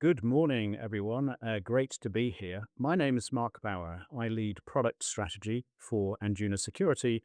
Good morning, everyone. Great to be here. My name is Mark Bauer. I lead product strategy for Anjuna Security.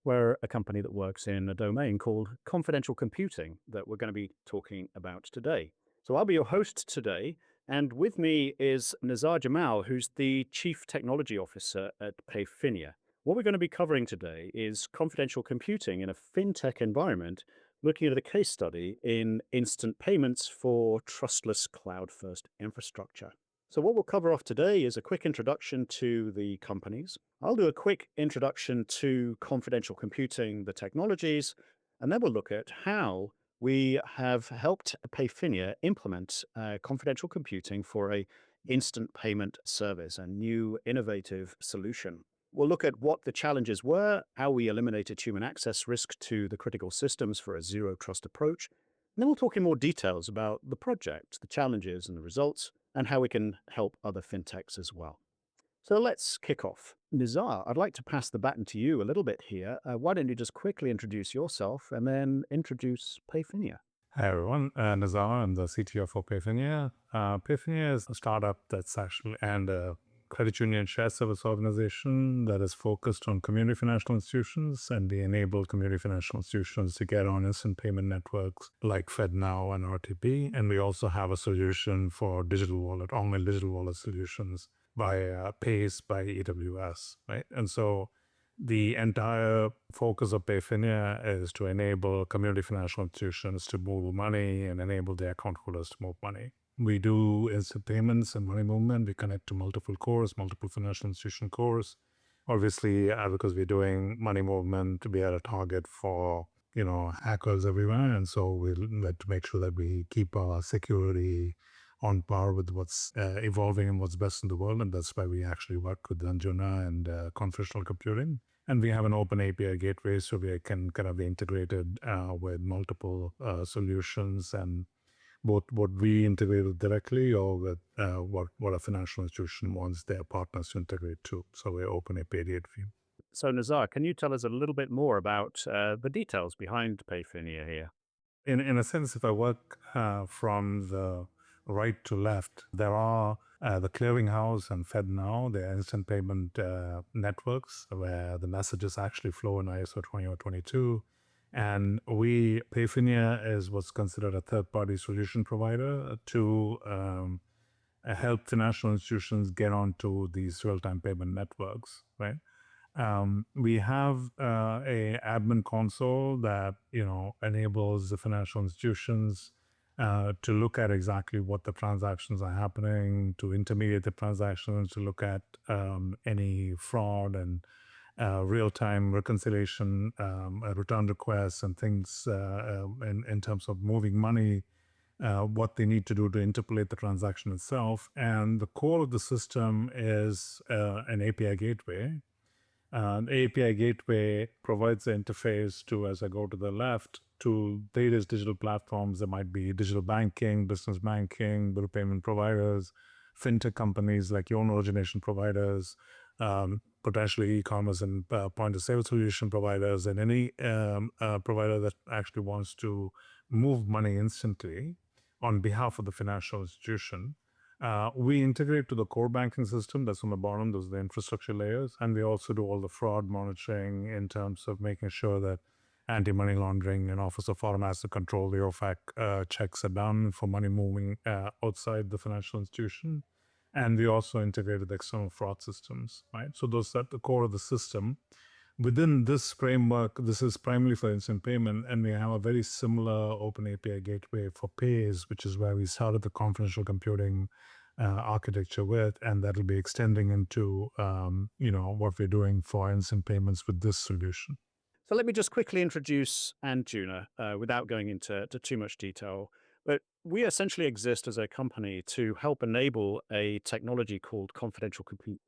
We're a company that works in a domain called confidential computing that we're going to be talking about today. So I'll be your host today. And with me is Nizar Jamal, who's the Chief Technology Officer at Payfinia. What we're going to be covering today is confidential computing in a fintech environment, looking at a case study in instant payments for trustless cloud-first infrastructure. So what we'll cover off today is a quick introduction to the companies. I'll do a quick introduction to confidential computing, the technologies, and then we'll look at how we have helped Payfinia implement confidential computing for a instant payment service, a new innovative solution. We'll look at what the challenges were, how we eliminated human access risk to the critical systems for a zero trust approach. And then we'll talk in more details about the project, the challenges and the results, and how we can help other fintechs as well. So let's kick off. Nizar, I'd like to pass the baton to you a little bit here. Why don't you just quickly introduce yourself and then introduce Payfinia? Hi everyone, Nizar, I'm the CTO for Payfinia. Payfinia is a startup that's actually and a credit union shared service organization that is focused on community financial institutions, and we enable community financial institutions to get on instant payment networks like FedNow and RTP. And we also have a solution for digital wallet, online digital wallet solutions by Pace by AWS, right? And so the entire focus of Payfinia is to enable community financial institutions to move money and enable their account holders to move money. We do instant payments and money movement. We connect to multiple cores, multiple financial institution cores. Obviously, because we're doing money movement, we are a target for hackers everywhere, and so we like to make sure that we keep our security on par with what's evolving and what's best in the world, and that's why we actually work with Anjuna and confidential computing. And we have an open API gateway, so we can kind of be integrated with multiple solutions, and both what we integrate with directly or with what a financial institution wants their partners to integrate to. So we're open API gateway. So Nizar, can you tell us a little bit more about the details behind Payfinia here? In a sense, if I work from the right to left, there are the clearinghouse and FedNow, the instant payment networks where the messages actually flow in ISO 2022. And Payfinia is what's considered a third-party solution provider to help financial institutions get onto these real-time payment networks, right? We have a admin console that enables the financial institutions to look at exactly what the transactions are happening, to intermediate the transactions, to look at any fraud and real-time reconciliation, return requests, and things in terms of moving money, what they need to do to interpolate the transaction itself. And the core of the system is an API gateway. The API gateway provides the interface to, as I go to the left, to various digital platforms. There might be digital banking, business banking, bill payment providers, fintech companies like loan origination providers, potentially e-commerce and point-of-sale solution providers, and any provider that actually wants to move money instantly on behalf of the financial institution. We integrate to the core banking system that's on the bottom. Those are the infrastructure layers. And we also do all the fraud monitoring in terms of making sure that anti-money laundering and Office of Foreign Asset Control, the OFAC checks are done for money moving outside the financial institution. And we also integrated external fraud systems, right? So those are at the core of the system. Within this framework, this is primarily for instant payment, and we have a very similar open API gateway for Pays, which is where we started the confidential computing architecture with, and that'll be extending into what we're doing for instant payments with this solution. So let me just quickly introduce Anjuna without going into too much detail. But we essentially exist as a company to help enable a technology called confidential computing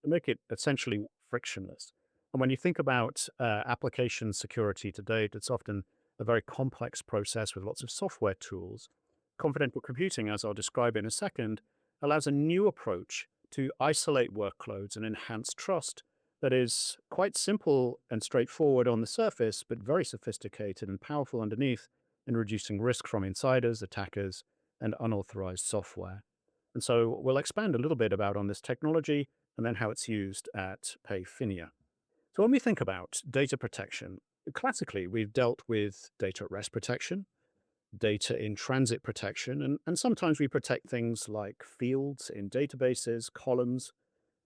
to make it essentially frictionless. And when you think about application security to date, it's often a very complex process with lots of software tools. Confidential computing, as I'll describe in a second, allows a new approach to isolate workloads and enhance trust that is quite simple and straightforward on the surface, but very sophisticated and powerful underneath in reducing risk from insiders, attackers, and unauthorized software. And so we'll expand a little bit about on this technology and then how it's used at Payfinia. So when we think about data protection, classically we've dealt with data at rest protection, data in transit protection, and sometimes we protect things like fields in databases, columns.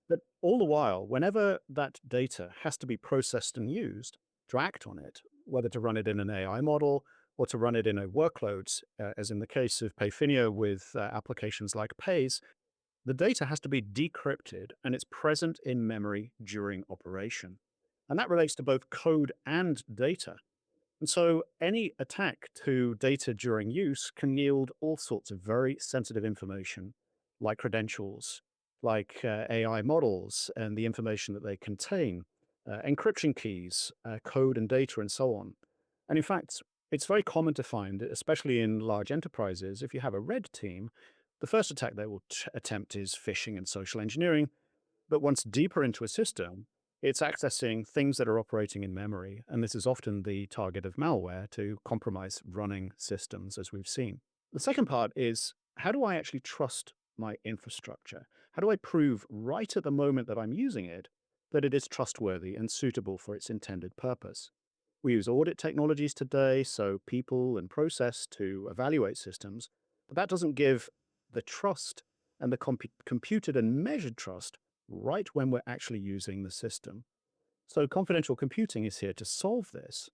But all the while, whenever that data has to be processed and used to act on it, whether to run it in an AI model or to run it in a workload, as in the case of Payfinia with applications like Pays, the data has to be decrypted and it's present in memory during operation. And that relates to both code and data. And so any attack to data during use can yield all sorts of very sensitive information, like credentials, like AI models and the information that they contain, encryption keys, code and data, and so on. And in fact, it's very common to find, especially in large enterprises, if you have a red team, the first attack they will attempt is phishing and social engineering. But once deeper into a system, it's accessing things that are operating in memory. And this is often the target of malware to compromise running systems, as we've seen. The second part is, how do I actually trust my infrastructure? How do I prove right at the moment that I'm using it that it is trustworthy and suitable for its intended purpose? We use audit technologies today, so people and process to evaluate systems, but that doesn't give the trust and the computed and measured trust right when we're actually using the system. So confidential computing is here to solve this.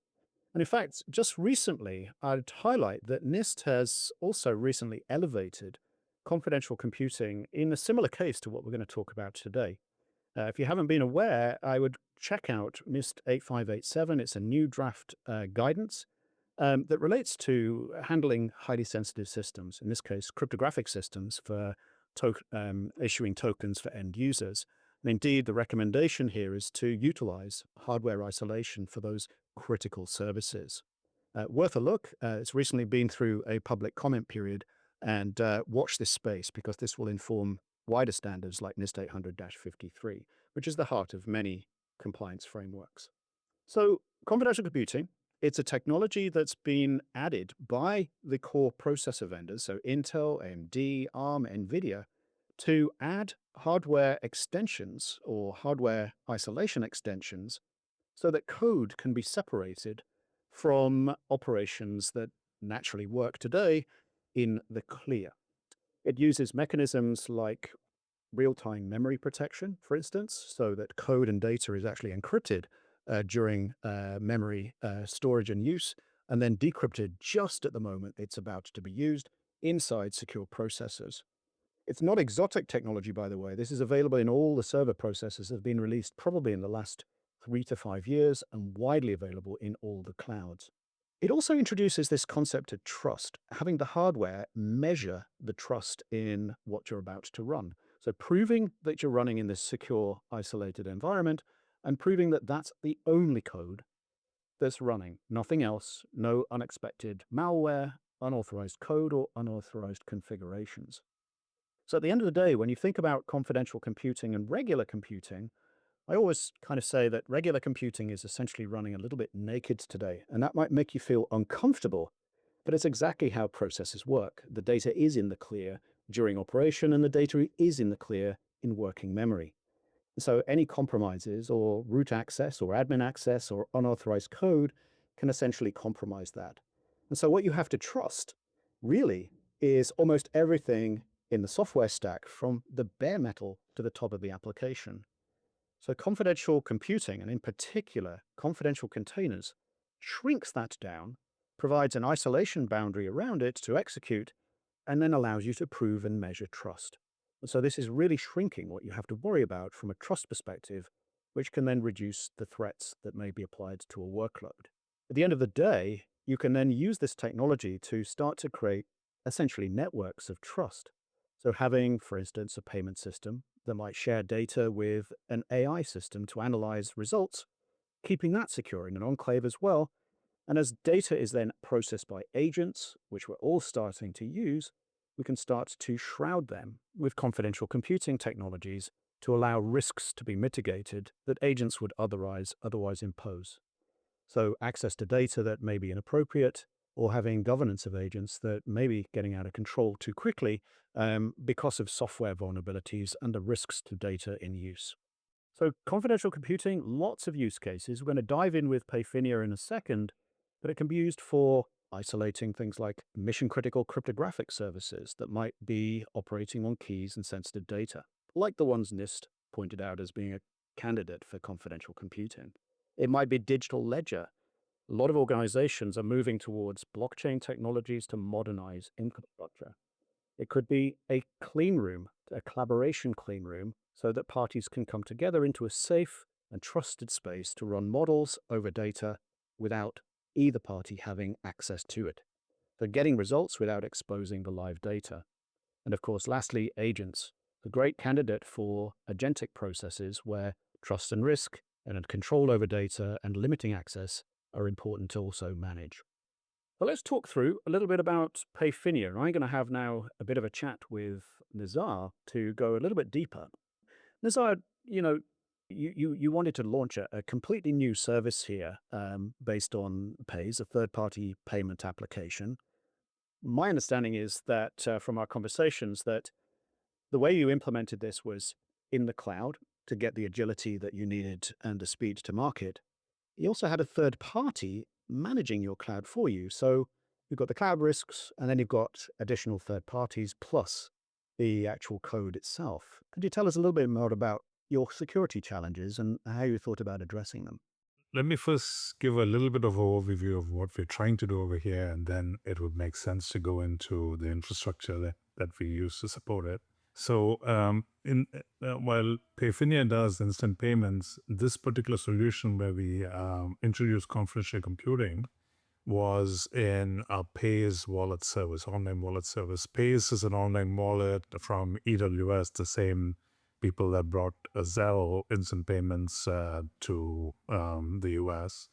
And in fact, just recently, I'd highlight that NIST has also recently elevated confidential computing in a similar case to what we're going to talk about today. If you haven't been aware, I would check out NIST 8587. It's a new draft guidance that relates to handling highly sensitive systems, in this case, cryptographic systems for issuing tokens for end users. And indeed, the recommendation here is to utilize hardware isolation for those critical services. Worth a look. It's recently been through a public comment period, and watch this space because this will inform wider standards like NIST 800-53, which is the heart of many compliance frameworks. So confidential computing, it's a technology that's been added by the core processor vendors, so Intel, AMD, ARM, NVIDIA, to add hardware extensions or hardware isolation extensions so that code can be separated from operations that naturally work today in the clear. It uses mechanisms like real-time memory protection, for instance, so that code and data is actually encrypted during memory storage and use, and then decrypted just at the moment it's about to be used inside secure processors. It's not exotic technology, by the way. This is available in all the server processors that have been released probably in the last 3 to 5 years and widely available in all the clouds. It also introduces this concept of trust, having the hardware measure the trust in what you're about to run. So proving that you're running in this secure, isolated environment and proving that that's the only code that's running, nothing else, no unexpected malware, unauthorized code, or unauthorized configurations. So at the end of the day, when you think about confidential computing and regular computing, I always kind of say that regular computing is essentially running a little bit naked today, and that might make you feel uncomfortable, but it's exactly how processes work. The data is in the clear during operation, and the data is in the clear in working memory. So any compromises or root access or admin access or unauthorized code can essentially compromise that. And so what you have to trust really is almost everything in the software stack from the bare metal to the top of the application. So confidential computing, and in particular confidential containers, shrinks that down, provides an isolation boundary around it to execute, and then allows you to prove and measure trust. And so this is really shrinking what you have to worry about from a trust perspective, which can then reduce the threats that may be applied to a workload. At the end of the day, you can then use this technology to start to create essentially networks of trust. So having, for instance, a payment system that might share data with an AI system to analyze results, keeping that secure in an enclave as well. And as data is then processed by agents, which we're all starting to use, we can start to shroud them with confidential computing technologies to allow risks to be mitigated that agents would otherwise impose. So access to data that may be inappropriate, or having governance of agents that may be getting out of control too quickly because of software vulnerabilities and the risks to data in use. So confidential computing, lots of use cases. We're going to dive in with Payfinia in a second, but it can be used for isolating things like mission-critical cryptographic services that might be operating on keys and sensitive data, like the ones NIST pointed out as being a candidate for confidential computing. It might be digital ledger. A lot of organizations are moving towards blockchain technologies to modernize infrastructure. It could be a clean room, a collaboration clean room, so that parties can come together into a safe and trusted space to run models over data without either party having access to it. So getting results without exposing the live data. And of course, lastly, agents, a great candidate for agentic processes where trust and risk and control over data and limiting access are important to also manage. Well, let's talk through a little bit about Payfinia. I'm going to have now a bit of a chat with Nizar to go a little bit deeper. Nizar, you wanted to launch a completely new service here based on Pays, a third-party payment application. My understanding is that from our conversations that the way you implemented this was in the cloud to get the agility that you needed and the speed to market. You also had a third party managing your cloud for you. So you've got the cloud risks, and then you've got additional third parties plus the actual code itself. Could you tell us a little bit more about your security challenges and how you thought about addressing them? Let me first give a little bit of overview of what we're trying to do over here, and then it would make sense to go into the infrastructure that we use to support it. So while Payfinia does instant payments, this particular solution where we introduced confidential computing was in a Pays wallet service, online wallet service. Pays is an online wallet from AWS, the same people that brought Zelle instant payments to the US.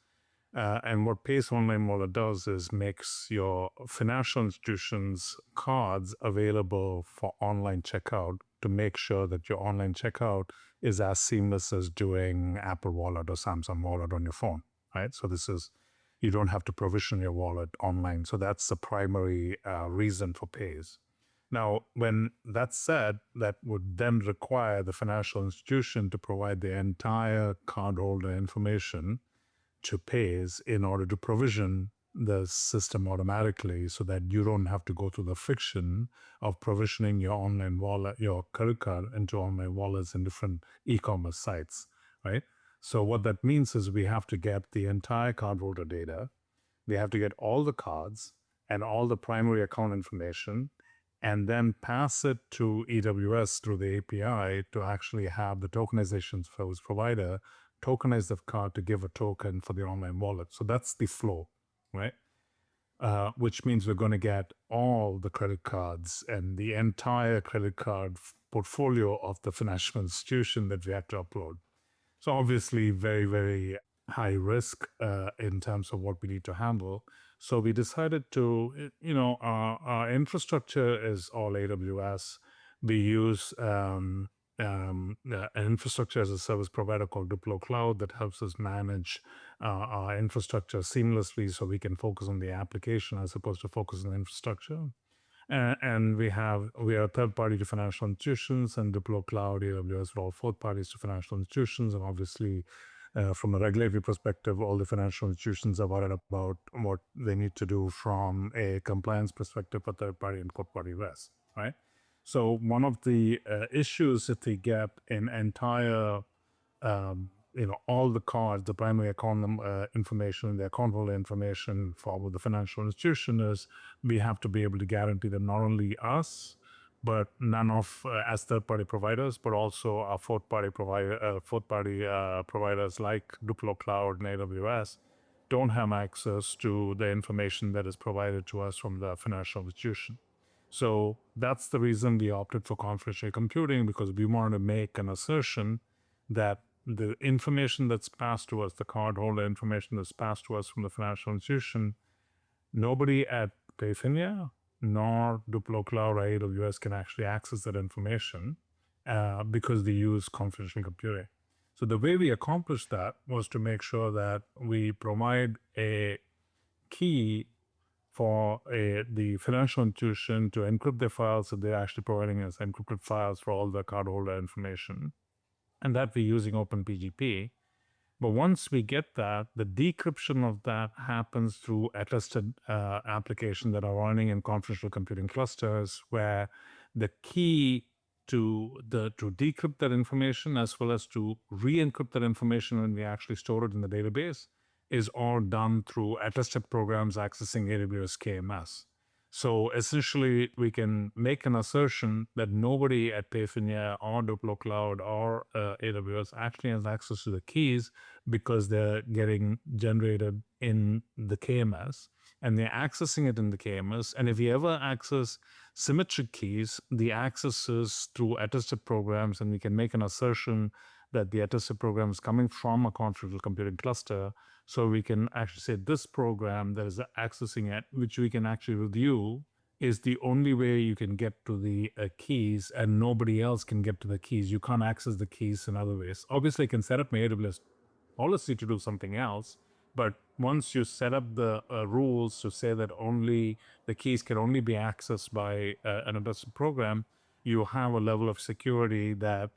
And what Pays Online Wallet does is makes your financial institutions cards available for online checkout to make sure that your online checkout is as seamless as doing Apple Wallet or Samsung Wallet on your phone, right? So you don't have to provision your wallet online. So that's the primary reason for Pays. Now, when that's said, that would then require the financial institution to provide the entire cardholder information to Pays in order to provision the system automatically so that you don't have to go through the friction of provisioning your online wallet, your credit card into online wallets in different e-commerce sites, right? So what that means is we have to get the entire cardholder data. We have to get all the cards and all the primary account information and then pass it to AWS through the API to actually have the tokenization service provider tokenize the card to give a token for the online wallet. So that's the flow, right? Which means we're going to get all the credit cards and the entire credit card portfolio of the financial institution that we have to upload. So obviously very, very high risk in terms of what we need to handle. So we decided to, our infrastructure is all AWS. We use an infrastructure as a service provider called Duplo Cloud that helps us manage our infrastructure seamlessly so we can focus on the application as opposed to focus on the infrastructure. And we are third party to financial institutions, and Duplo Cloud, AWS are all fourth parties to financial institutions. And obviously, from a regulatory perspective, all the financial institutions are worried about what they need to do from a compliance perspective for third party and fourth party risk, right? So one of the issues that they get in entire all the cards, the primary account information, the account holder information for the financial institution is we have to be able to guarantee that not only us, but none of as third-party providers, but also our fourth-party providers like Duplo Cloud and AWS don't have access to the information that is provided to us from the financial institution. So that's the reason we opted for confidential computing, because we wanted to make an assertion that the information that's passed to us, the cardholder information that's passed to us from the financial institution, nobody at Payfinia nor Duplo Cloud or AWS can actually access that information because they use confidential computing. So the way we accomplished that was to make sure that we provide a key for the financial institution to encrypt their files, so they're actually providing us encrypted files for all the cardholder information. And that we're using OpenPGP. But once we get that, the decryption of that happens through attested applications that are running in confidential computing clusters, where the key to decrypt that information as well as to re-encrypt that information when we actually store it in the database is all done through attested programs accessing AWS KMS. So essentially, we can make an assertion that nobody at Payfinia or Duplo Cloud or AWS actually has access to the keys because they're getting generated in the KMS and they're accessing it in the KMS. And if you ever access symmetric keys, the access is through attested programs, and we can make an assertion that the attested program is coming from a confidential computing cluster. So we can actually say this program that is accessing it, which we can actually review, is the only way you can get to the keys, and nobody else can get to the keys. You can't access the keys in other ways. Obviously, I can set up my AWS policy to do something else, but once you set up the rules to say that only the keys can only be accessed by an attested program, you have a level of security that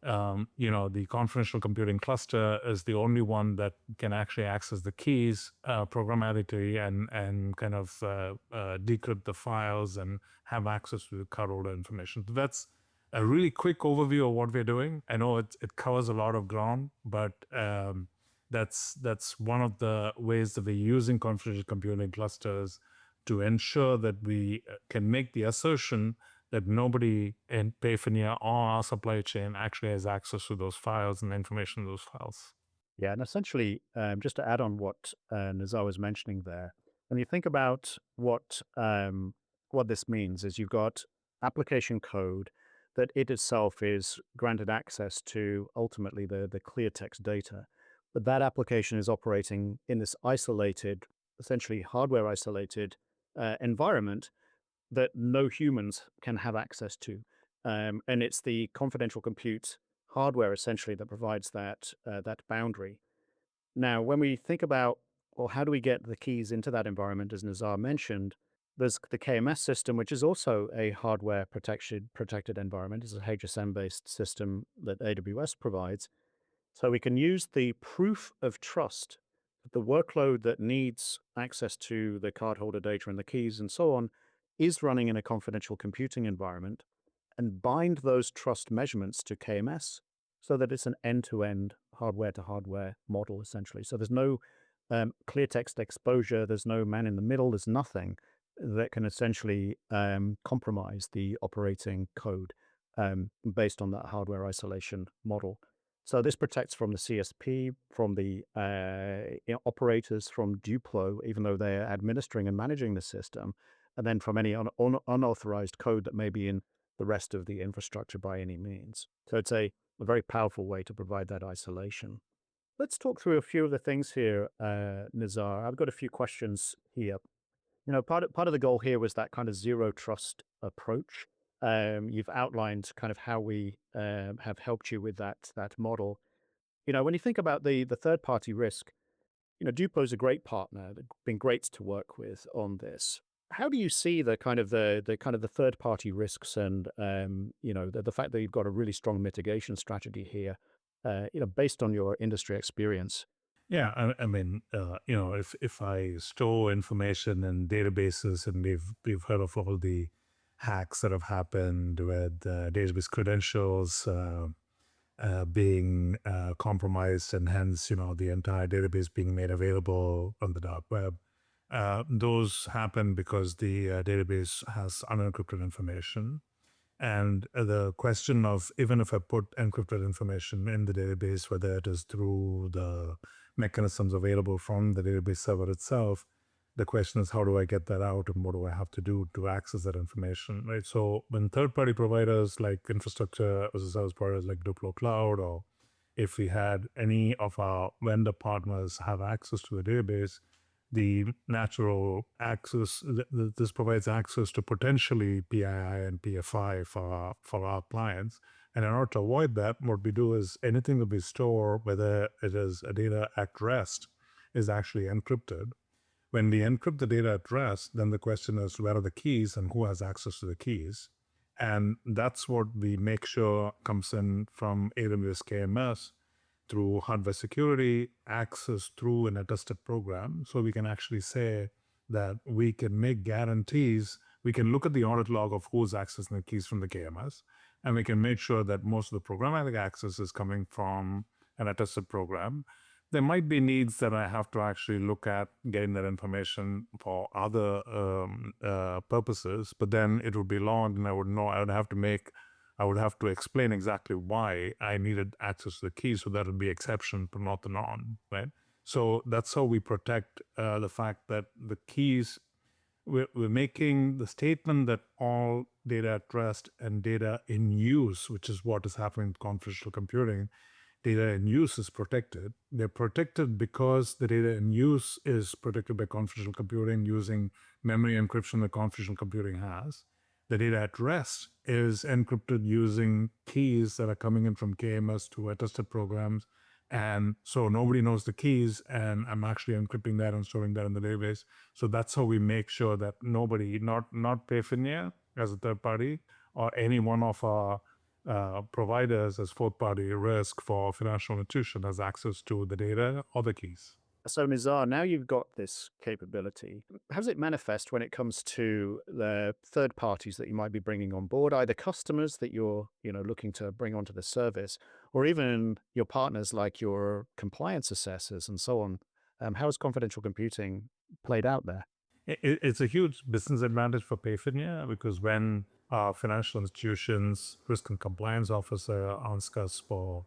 the confidential computing cluster is the only one that can actually access the keys programmatically and kind of decrypt the files and have access to the cardholder information. So that's a really quick overview of what we're doing. I know it covers a lot of ground, but that's one of the ways that we're using confidential computing clusters to ensure that we can make the assertion that nobody in Payfinia or our supply chain actually has access to those files and information in those files. Yeah, and essentially, just to add on what Nizar was mentioning there, when you think about what this means, is you've got application code that it itself is granted access to ultimately the clear text data, but that application is operating in this isolated, essentially hardware isolated environment that no humans can have access to. And it's the confidential compute hardware essentially that provides that boundary. Now, when we think about, well, how do we get the keys into that environment, as Nizar mentioned, there's the KMS system, which is also a hardware protected environment. It's a HSM-based system that AWS provides. So we can use the proof of trust, the workload that needs access to the cardholder data and the keys and so on is running in a confidential computing environment, and bind those trust measurements to KMS so that it's an end-to-end hardware to hardware model, essentially. So there's no clear text exposure, there's no man in the middle, there's nothing that can essentially compromise the operating code based on that hardware isolation model. So this protects from the CSP, from the operators, from Duplo, even though they're administering and managing the system, and then from any unauthorized code that may be in the rest of the infrastructure by any means. So it's a very powerful way to provide that isolation. Let's talk through a few of the things here, Nizar. I've got a few questions here. Part of the goal here was that kind of zero trust approach. You've outlined kind of how we have helped you with that model. When you think about the third party risk, Duplo is a great partner. They've been great to work with on this. How do you see the kind of the third party risks and the fact that you've got a really strong mitigation strategy here, based on your industry experience? Yeah, I mean, if I store information in databases, and we've heard of all the hacks that have happened with database credentials being compromised, and hence, the entire database being made available on the dark web. Those happen because the database has unencrypted information. And the question of, even if I put encrypted information in the database, whether it is through the mechanisms available from the database server itself, the question is, how do I get that out, and what do I have to do to access that information, right? So when third-party providers like infrastructure as a service providers like Duplo Cloud, or if we had any of our vendor partners have access to the database, the natural access, this provides access to potentially PII and PFI for our clients. And in order to avoid that, what we do is anything that we store, whether it is a data at rest, is actually encrypted. When we encrypt the data at rest, then the question is where are the keys and who has access to the keys? And that's what we make sure comes in from AWS KMS through hardware security, access through an attested program. So we can actually say that we can make guarantees. We can look at the audit log of who's accessing the keys from the KMS, and we can make sure that most of the programmatic access is coming from an attested program. There might be needs that I have to actually look at getting that information for other purposes, but then it would be logged, and I would have to explain exactly why I needed access to the keys. So that would be exception, but not the norm, right? So that's how we protect the fact that the keys, we're making the statement that all data at rest and data in use, which is what is happening in confidential computing, data in use is protected. They're protected because the data in use is protected by confidential computing using memory encryption that confidential computing has. The data at rest is encrypted using keys that are coming in from KMS to attested programs. And so nobody knows the keys, and I'm actually encrypting that and storing that in the database. So that's how we make sure that nobody, not Payfinia as a third party, or any one of our providers as fourth party risk for financial institution has access to the data or the keys. So, Nizar, now you've got this capability. How does it manifest when it comes to the third parties that you might be bringing on board, either customers that you're, looking to bring onto the service, or even your partners like your compliance assessors and so on? How has confidential computing played out there? It's a huge business advantage for Payfinia because when financial institutions risk and compliance officer asks us for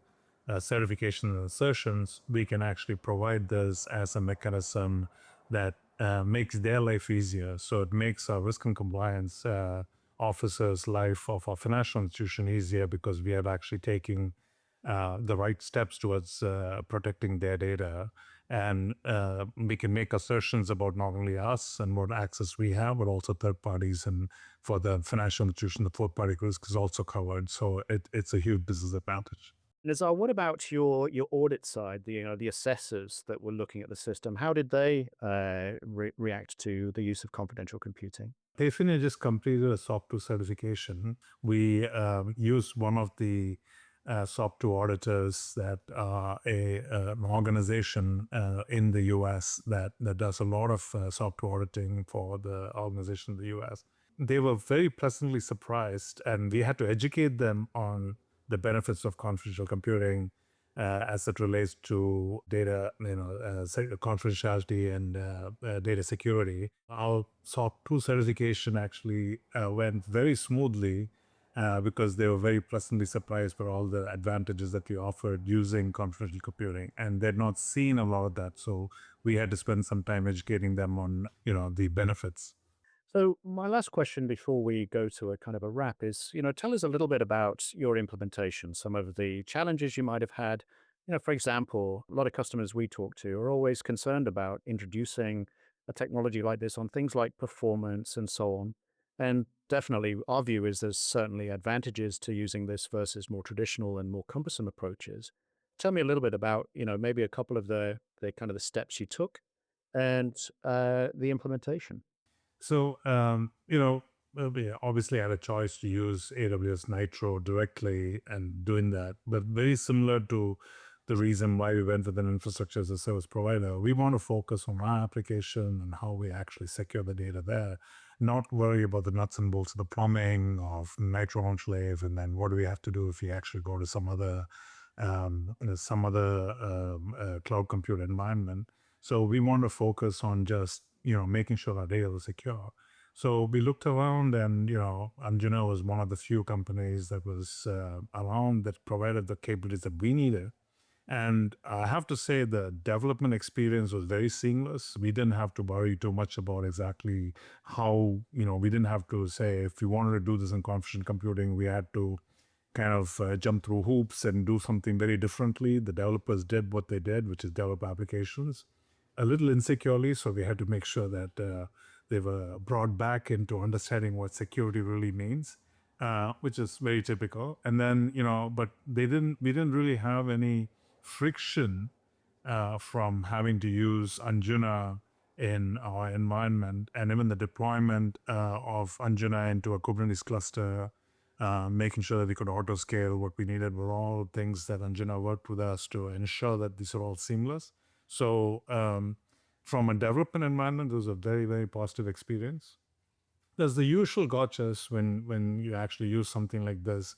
certification and assertions, we can actually provide this as a mechanism that makes their life easier. So it makes our risk and compliance officers' life of our financial institution easier because we are actually taking the right steps towards protecting their data. And we can make assertions about not only us and what access we have, but also third parties. And for the financial institution, the fourth party risk is also covered. So it's a huge business advantage. Nizar, what about your audit side, the assessors that were looking at the system? How did they react to the use of confidential computing? Payfinia just completed a SOC 2 certification. We used one of the SOC 2 auditors that are an organization in the US that does a lot of SOC 2 auditing for the organization in the US. They were very pleasantly surprised, and we had to educate them on the benefits of confidential computing as it relates to data, confidentiality and data security. Our SOC 2 certification actually went very smoothly because they were very pleasantly surprised by all the advantages that we offered using confidential computing, and they'd not seen a lot of that. So we had to spend some time educating them on, the benefits. So my last question before we go to a kind of a wrap is, tell us a little bit about your implementation, some of the challenges you might have had. For example, a lot of customers we talk to are always concerned about introducing a technology like this on things like performance and so on. And definitely our view is there's certainly advantages to using this versus more traditional and more cumbersome approaches. Tell me a little bit about, maybe a couple of the kind of the steps you took and the implementation. So, yeah, obviously I had a choice to use AWS Nitro directly and doing that, but very similar to the reason why we went with an infrastructure as a service provider. We want to focus on our application and how we actually secure the data there, not worry about the nuts and bolts of the plumbing of Nitro Enclave, and then what do we have to do if we actually go to some other cloud compute environment. So we want to focus on just making sure our data is secure. So we looked around, and Anjuna was one of the few companies that was around that provided the capabilities that we needed. And I have to say the development experience was very seamless. We didn't have to worry too much about exactly how, we didn't have to say if we wanted to do this in confidential computing, we had to kind of jump through hoops and do something very differently. The developers did what they did, which is develop applications a little insecurely. So we had to make sure that they were brought back into understanding what security really means, which is very typical. And then, but we didn't really have any friction from having to use Anjuna in our environment, and even the deployment of Anjuna into a Kubernetes cluster, making sure that we could auto scale what we needed were all things that Anjuna worked with us to ensure that these are all seamless. So from a development environment, it was a very, very positive experience. There's the usual gotchas when you actually use something like this.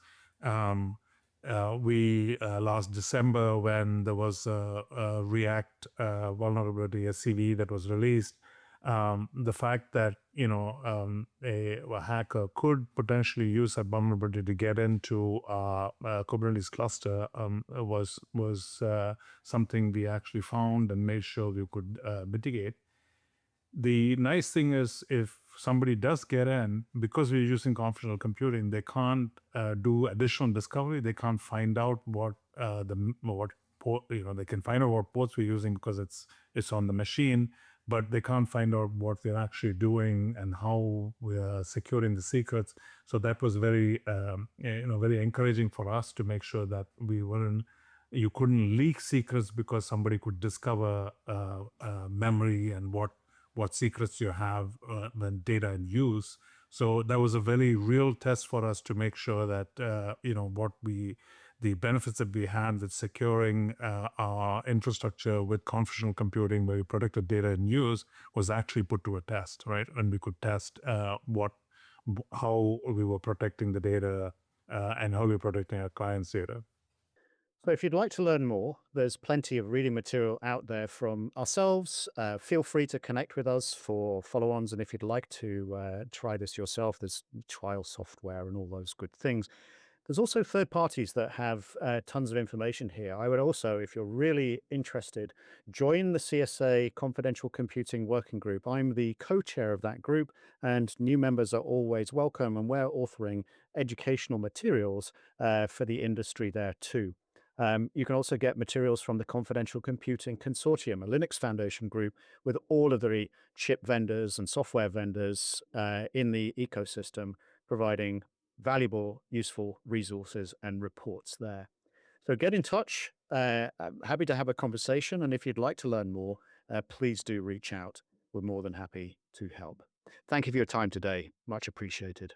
We last December, when there was a React vulnerability, a CV that was released, the fact that a hacker could potentially use that vulnerability to get into a Kubernetes cluster was something we actually found and made sure we could mitigate. The nice thing is, if somebody does get in, because we're using confidential computing, they can't do additional discovery. They can't find out they can find out what ports we're using because it's on the machine, but they can't find out what we're actually doing and how we are securing the secrets. So that was very very encouraging for us to make sure that you couldn't leak secrets because somebody could discover memory and what secrets you have when data in use. So that was a very real test for us to make sure that the benefits that we had with securing our infrastructure with confidential computing, where we protected data in use, was actually put to a test, right? And we could test how we were protecting the data and how we were protecting our clients' data. So if you'd like to learn more, there's plenty of reading material out there from ourselves. Feel free to connect with us for follow-ons. And if you'd like to try this yourself, there's trial software and all those good things. There's also third parties that have tons of information here. I would also, if you're really interested, join the CSA Confidential Computing Working Group. I'm the co-chair of that group, and new members are always welcome. And we're authoring educational materials for the industry there too. You can also get materials from the Confidential Computing Consortium, a Linux Foundation group with all of the chip vendors and software vendors in the ecosystem, providing valuable, useful resources and reports there. So get in touch. I'm happy to have a conversation. And if you'd like to learn more, please do reach out. We're more than happy to help. Thank you for your time today. Much appreciated.